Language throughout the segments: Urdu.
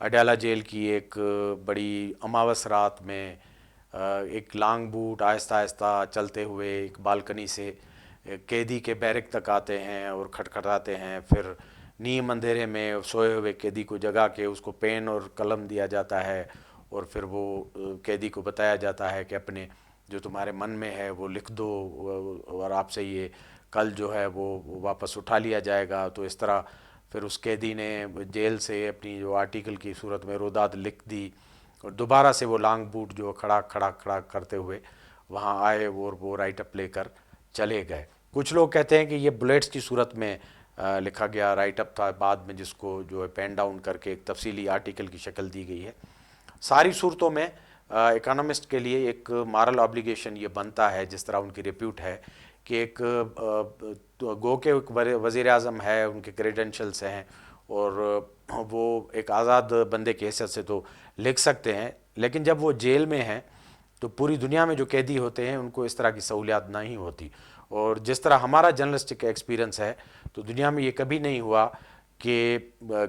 اڈیالہ جیل کی ایک بڑی اماوس رات میں ایک لانگ بوٹ آہستہ آہستہ چلتے ہوئے ایک بالکنی سے قیدی کے بیرک تک آتے ہیں اور کھٹکھٹاتے ہیں، پھر نیم اندھیرے میں سوئے ہوئے قیدی کو جگا کے اس کو پین اور قلم دیا جاتا ہے، اور پھر وہ قیدی کو بتایا جاتا ہے کہ اپنے جو تمہارے من میں ہے وہ لکھ دو، اور آپ سے یہ کل جو ہے وہ واپس اٹھا لیا جائے گا۔ تو اس طرح پھر اس قیدی نے جیل سے اپنی جو آرٹیکل کی صورت میں روداد لکھ دی، اور دوبارہ سے وہ لانگ بوٹ جو کھڑا کھڑا کھڑا کرتے ہوئے وہاں آئے اور وہ رائٹ اپ لے کر چلے گئے۔ کچھ لوگ کہتے ہیں کہ یہ بلیٹس کی صورت میں لکھا گیا رائٹ اپ تھا، بعد میں جس کو جو ہے پین ڈاؤن کر کے ایک تفصیلی آرٹیکل کی شکل دی گئی ہے۔ ساری صورتوں میں اکانومسٹ کے لیے ایک مارل obligation یہ بنتا ہے، جس طرح ان کی ریپیوٹ ہے کہ ایک گو کے ایک وزیر اعظم ہے، ان کے کریڈنشلز ہیں، اور وہ ایک آزاد بندے کی حیثیت سے تو لکھ سکتے ہیں، لیکن جب وہ جیل میں ہیں تو پوری دنیا میں جو قیدی ہوتے ہیں ان کو اس طرح کی سہولیات نہیں ہوتی، اور جس طرح ہمارا جرنلسٹک ایکسپیرنس ہے تو دنیا میں یہ کبھی نہیں ہوا کہ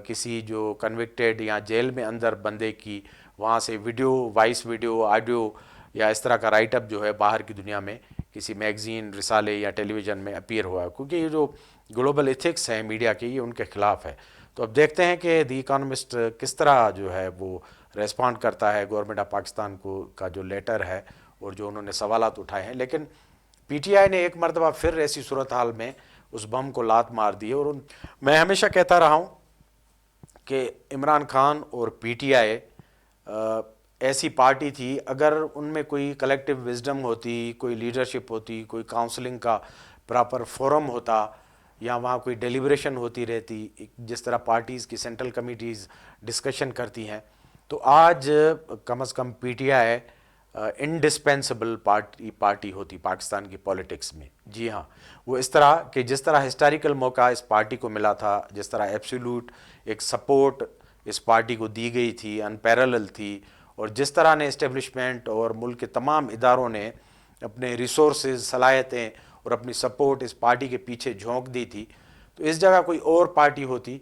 کسی جو کنوکٹیڈ یا جیل میں اندر بندے کی وہاں سے ویڈیو، وائس ویڈیو، آڈیو یا اس طرح کا رائٹ اپ جو ہے باہر کی دنیا میں کسی میگزین، رسالے یا ٹیلی ویژن میں اپیئر ہوا ہے، کیونکہ یہ جو گلوبل ایتھکس ہیں میڈیا کے، یہ ان کے خلاف ہے۔ تو اب دیکھتے ہیں کہ دی اکانومسٹ کس طرح جو ہے وہ ریسپونڈ کرتا ہے گورنمنٹ آف پاکستان کو کا جو لیٹر ہے اور جو انہوں نے سوالات اٹھائے ہیں۔ لیکن پی ٹی آئی نے ایک مرتبہ پھر ایسی صورتحال میں اس بم کو لات مار دی، اور میں ہمیشہ کہتا رہا ہوں کہ عمران خان اور پی ٹی آئی ایسی پارٹی تھی، اگر ان میں کوئی کلیکٹیو وزڈم ہوتی، کوئی لیڈرشپ ہوتی، کوئی کاؤنسلنگ کا پراپر فورم ہوتا، یا وہاں کوئی ڈیلیبریشن ہوتی رہتی جس طرح پارٹیز کی سینٹرل کمیٹیز ڈسکشن کرتی ہیں، تو آج کم از کم P T I indispensable party ہوتی پاکستان کی پولیٹکس میں۔ جی ہاں، وہ اس طرح کہ جس طرح ہسٹوریکل موقع اس پارٹی کو ملا تھا، جس طرح ایبسولوٹ ایک سپورٹ اس پارٹی کو دی گئی تھی، انپیرلل تھی، اور جس طرح نے اسٹیبلشمنٹ اور ملک کے تمام اداروں نے اپنے ریسورسز، صلاحیتیں اور اپنی سپورٹ اس پارٹی کے پیچھے جھونک دی تھی، تو اس جگہ کوئی اور پارٹی ہوتی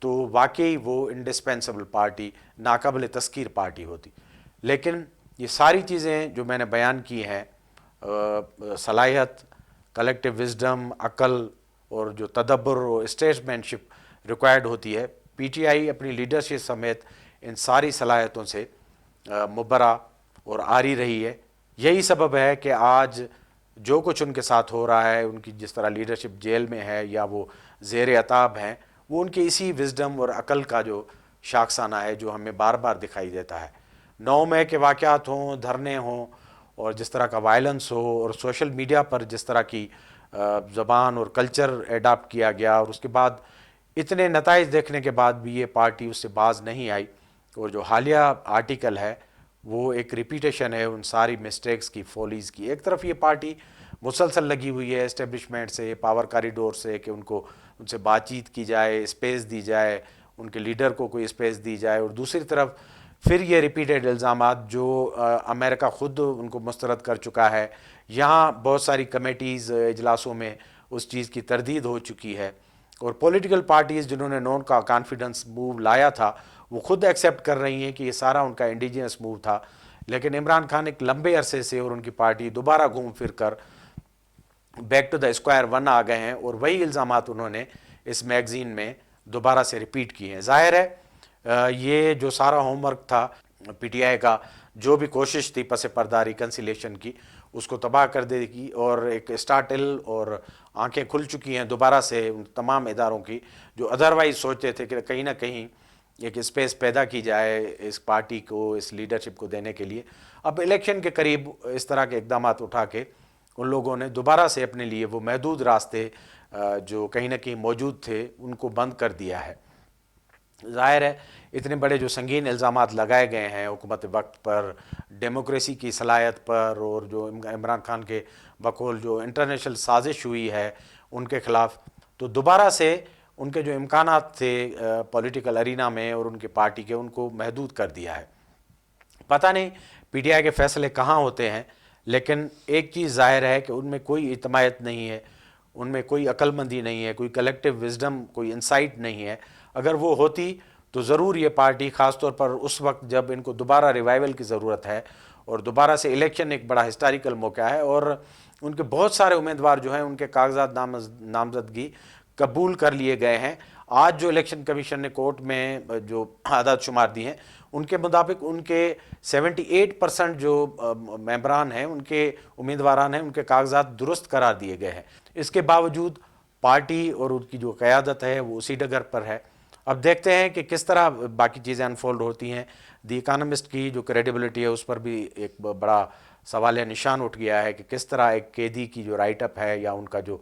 تو واقعی وہ انڈسپینسبل پارٹی، ناقابل تذکیر پارٹی ہوتی۔ لیکن یہ ساری چیزیں جو میں نے بیان کی ہیں، صلاحیت، کلیکٹیو وزڈم، عقل اور جو تدبر اور اسٹیٹسمین شپ ریکوائرڈ ہوتی ہے، پی ٹی آئی اپنی لیڈرشپ سمیت ان ساری صلاحیتوں سے مبرا اور عاری رہی ہے۔ یہی سبب ہے کہ آج جو کچھ ان کے ساتھ ہو رہا ہے، ان کی جس طرح لیڈرشپ جیل میں ہے یا وہ زیر عتاب ہیں، وہ ان کی اسی وزڈم اور عقل کا جو شاخسانہ ہے جو ہمیں بار بار دکھائی دیتا ہے۔ 9 مئی کے واقعات ہوں، دھرنے ہوں، اور جس طرح کا وائلنس ہو، اور سوشل میڈیا پر جس طرح کی زبان اور کلچر ایڈاپٹ کیا گیا، اور اس کے بعد اتنے نتائج دیکھنے کے بعد بھی یہ پارٹی اس سے باز نہیں آئی، اور جو حالیہ آرٹیکل ہے وہ ایک ریپیٹیشن ہے ان ساری مسٹیکس کی، فولیز کی۔ ایک طرف یہ پارٹی مسلسل لگی ہوئی ہے اسٹیبلشمنٹ سے، پاور کاریڈور سے، کہ ان سے بات چیت کی جائے، اسپیس دی جائے، ان کے لیڈر کو کوئی اسپیس دی جائے، اور دوسری طرف پھر یہ ریپیٹڈ الزامات جو امریکہ خود ان کو مسترد کر چکا ہے، یہاں بہت ساری کمیٹیز اجلاسوں میں اس چیز کی تردید ہو چکی ہے، اور پولیٹیکل پارٹیز جنہوں نے نون کا کانفیڈنس موو لایا تھا وہ خود ایکسیپٹ کر رہی ہیں کہ یہ سارا ان کا انڈیجنس موو تھا، لیکن عمران خان ایک لمبے عرصے سے اور ان کی پارٹی دوبارہ گھوم پھر کر back to the square one آ گئے ہیں، اور وہی الزامات انہوں نے اس میگزین میں دوبارہ سے ریپیٹ کیے ہیں۔ ظاہر ہے یہ جو سارا ہوم ورک تھا پی ٹی آئی کا، جو بھی کوشش تھی پس پردہ ریکنسیلیشن کی، اس کو تباہ کر دے گی، اور ایک اسٹارٹل اور آنکھیں کھل چکی ہیں دوبارہ سے ان تمام اداروں کی جو ادروائز سوچتے تھے کہ کہیں نہ کہیں ایک اسپیس پیدا کی جائے اس پارٹی کو، اس لیڈرشپ کو دینے کے لیے۔ اب الیکشن کے قریب اس طرح کے اقدامات اٹھا کے ان لوگوں نے دوبارہ سے اپنے لیے وہ محدود راستے جو کہیں نہ کہیں موجود تھے ان کو بند کر دیا ہے۔ ظاہر ہے اتنے بڑے جو سنگین الزامات لگائے گئے ہیں حکومت وقت پر، ڈیموکریسی کی صلاحیت پر، اور جو عمران خان کے بقول جو انٹرنیشنل سازش ہوئی ہے ان کے خلاف، تو دوبارہ سے ان کے جو امکانات تھے پولیٹیکل ارینا میں اور ان کی پارٹی کے، ان کو محدود کر دیا ہے۔ پتہ نہیں پی ٹی آئی کے فیصلے کہاں ہوتے ہیں، لیکن ایک چیز ظاہر ہے کہ ان میں کوئی اجتماعیت نہیں ہے، ان میں کوئی عقل مندی نہیں ہے، کوئی کلیکٹیو وزڈم، کوئی انسائٹ نہیں ہے۔ اگر وہ ہوتی تو ضرور یہ پارٹی خاص طور پر اس وقت جب ان کو دوبارہ ریوائول کی ضرورت ہے اور دوبارہ سے الیکشن ایک بڑا ہسٹوریکل موقع ہے، اور ان کے بہت سارے امیدوار جو ہیں ان کے کاغذات نامزدگی قبول کر لیے گئے ہیں۔ آج جو الیکشن کمیشن نے کورٹ میں جو اعداد شمار دی ہیں ان کے مطابق ان کے 78% جو ممبران ہیں، ان کے امیدواران ہیں، ان کے کاغذات درست قرار دیے گئے ہیں۔ اس کے باوجود پارٹی اور ان کی جو قیادت ہے وہ اسی ڈگر پر ہے۔ اب دیکھتے ہیں کہ کس طرح باقی چیزیں انفولڈ ہوتی ہیں۔ دی اکانومسٹ کی جو کریڈیبلٹی ہے اس پر بھی ایک بڑا سوال نشان اٹھ گیا ہے کہ کس طرح ایک قیدی کی جو رائٹ اپ ہے یا ان کا جو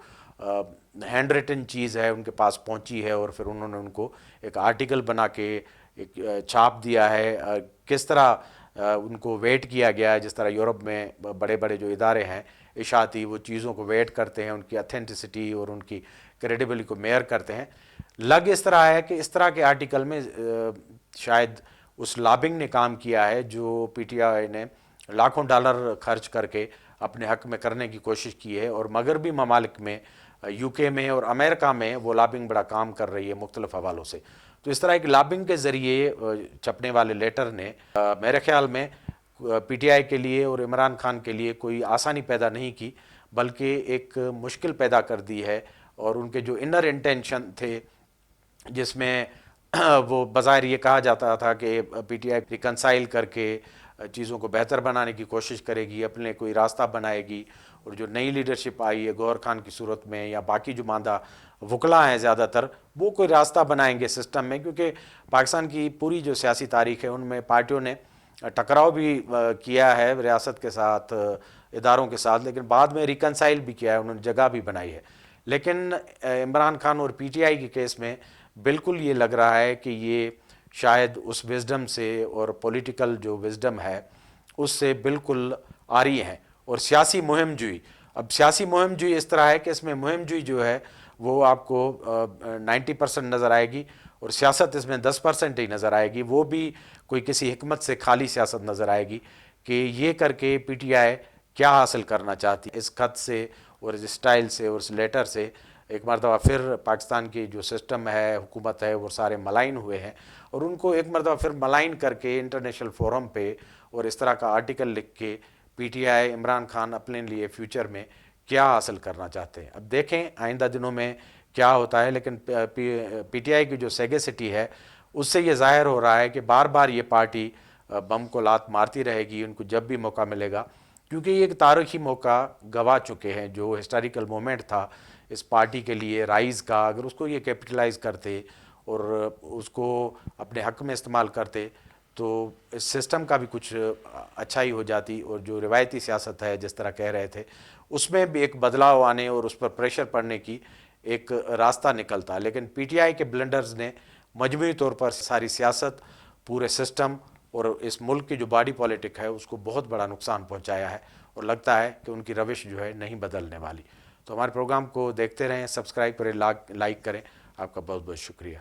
ہینڈ ریٹن چیز ہے ان کے پاس پہنچی ہے، اور پھر انہوں نے ان کو ایک آرٹیکل بنا کے ایک چھاپ دیا ہے، کس طرح ان کو ویٹ کیا گیا ہے، جس طرح یورپ میں بڑے بڑے جو ادارے ہیں اشاعتی وہ چیزوں کو ویٹ کرتے ہیں، ان کی اتھینٹسٹی اور ان کی کریڈیبلٹی کو میئر کرتے ہیں۔ لگ اس طرح ہے کہ اس طرح کے آرٹیکل میں شاید اس لابنگ نے کام کیا ہے جو پی ٹی آئی نے لاکھوں ڈالر خرچ کر کے اپنے حق میں کرنے کی کوشش کی ہے، اور مغربی ممالک میں یو کے میں اور امریکہ میں وہ لابنگ بڑا کام کر رہی ہے مختلف حوالوں سے۔ تو اس طرح ایک لابنگ کے ذریعے چھپنے والے لیٹر نے میرے خیال میں پی ٹی آئی کے لیے اور عمران خان کے لیے کوئی آسانی پیدا نہیں کی، بلکہ ایک مشکل پیدا کر دی ہے، اور ان کے جو انر انٹینشن تھے جس میں وہ بظاہر یہ کہا جاتا تھا کہ پی ٹی آئی ریکنسائل کر کے چیزوں کو بہتر بنانے کی کوشش کرے گی، اپنے کوئی راستہ بنائے گی، اور جو نئی لیڈرشپ آئی ہے گور خان کی صورت میں یا باقی جو ماندہ وکلا ہیں زیادہ تر، وہ کوئی راستہ بنائیں گے سسٹم میں، کیونکہ پاکستان کی پوری جو سیاسی تاریخ ہے ان میں پارٹیوں نے ٹکراؤ بھی کیا ہے ریاست کے ساتھ، اداروں کے ساتھ، لیکن بعد میں ریکنسائل بھی کیا ہے، انہوں نے جگہ بھی بنائی ہے۔ لیکن عمران خان اور پی ٹی آئی کے کیس میں بالکل یہ لگ رہا ہے کہ یہ شاید اس وزڈم سے اور پولیٹیکل جو وزڈم ہے اس سے بالکل عاری ہیں، اور سیاسی مہم جوئی، اب سیاسی مہم جوئی اس طرح ہے کہ اس میں مہم جوئی جو ہے وہ آپ کو 90% نظر آئے گی، اور سیاست اس میں 10% ہی نظر آئے گی، وہ بھی کوئی کسی حکمت سے خالی سیاست نظر آئے گی کہ یہ کر کے پی ٹی آئی کیا حاصل کرنا چاہتی ہے اس خط سے اور اس اسٹائل سے اور اس لیٹر سے۔ ایک مرتبہ پھر پاکستان کی جو سسٹم ہے، حکومت ہے، وہ سارے ملائن ہوئے ہیں، اور ان کو ایک مرتبہ پھر ملائن کر کے انٹرنیشنل فورم پہ اور اس طرح کا آرٹیکل لکھ کے P T I Imran Khan اپنے لیے فیوچر میں کیا حاصل کرنا چاہتے ہیں۔ اب دیکھیں آئندہ دنوں میں کیا ہوتا ہے، لیکن پی ٹی آئی کی جو سیگیسٹی ہے اس سے یہ ظاہر ہو رہا ہے کہ بار بار یہ پارٹی بم کو لات مارتی رہے گی ان کو جب بھی موقع ملے گا، کیونکہ یہ ایک تاریخی موقع گوا چکے ہیں، جو ہسٹوریکل مومنٹ تھا اس پارٹی کے لیے رائز کا، اگر اس کو یہ کیپٹلائز کرتے اور اس کو اپنے حق میں استعمال کرتے تو اس سسٹم کا بھی کچھ اچھائی ہو جاتی، اور جو روایتی سیاست ہے جس طرح کہہ رہے تھے اس میں بھی ایک بدلاؤ آنے اور اس پر پریشر پڑنے کی ایک راستہ نکلتا۔ لیکن پی ٹی آئی کے بلنڈرز نے مجموعی طور پر ساری سیاست، پورے سسٹم اور اس ملک کی جو باڈی پولیٹک ہے اس کو بہت بڑا نقصان پہنچایا ہے، اور لگتا ہے کہ ان کی روش جو ہے نہیں بدلنے والی۔ تو ہمارے پروگرام کو دیکھتے رہیں، سبسکرائب کریں، لائک کریں۔ آپ کا بہت بہت شکریہ۔